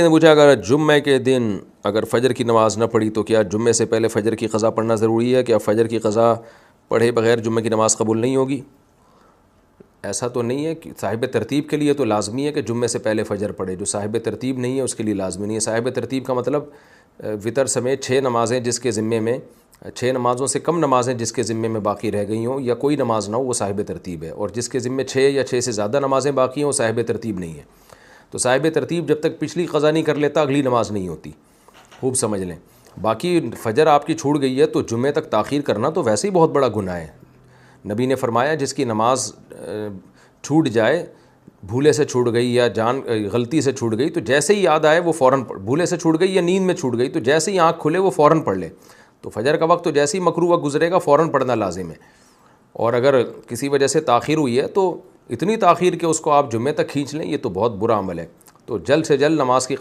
نے پوچھا اگر جمعے کے دن اگر فجر کی نماز نہ پڑھی تو کیا جمعے سے پہلے فجر کی قضا پڑھنا ضروری ہے؟ کیا فجر کی قضا پڑھے بغیر جمعے کی نماز قبول نہیں ہوگی؟ ایسا تو نہیں ہے کہ صاحب ترتیب کے لیے تو لازمی ہے کہ جمعے سے پہلے فجر پڑھے، جو صاحب ترتیب نہیں ہے اس کے لیے لازمی نہیں ہے۔ صاحب ترتیب کا مطلب وطر سمیت 6 نمازیں جس کے ذمے میں 6 نمازوں سے کم نمازیں جس کے ذمے میں باقی رہ گئی ہوں یا کوئی نماز نہ ہو، وہ صاحب ترتیب ہے، اور جس کے ذمے 6 یا 6 سے زیادہ نمازیں باقی ہوں وہ صاحب ترتیب نہیں ہے۔ تو صاحب ترتیب جب تک پچھلی قضا نہیں کر لیتا اگلی نماز نہیں ہوتی، خوب سمجھ لیں۔ باقی فجر آپ کی چھوٹ گئی ہے تو جمعے تک تاخیر کرنا تو ویسے ہی بہت بڑا گناہ ہے۔ نبی نے فرمایا جس کی نماز چھوٹ جائے، بھولے سے چھوٹ گئی یا غلطی سے چھوٹ گئی، تو جیسے ہی یاد آئے وہ فوراً بھولے سے چھوٹ گئی یا نیند میں چھوٹ گئی تو جیسے ہی آنکھ کھلے وہ فوراً پڑھ لے۔ تو فجر کا وقت تو جیسے ہی مکروہ وقت گزرے گا فوراً پڑھنا لازم ہے، اور اگر کسی وجہ سے تاخیر ہوئی ہے تو اتنی تاخیر کہ اس کو آپ جمعے تک کھینچ لیں، یہ تو بہت برا عمل ہے۔ تو جلد سے جلد نماز کی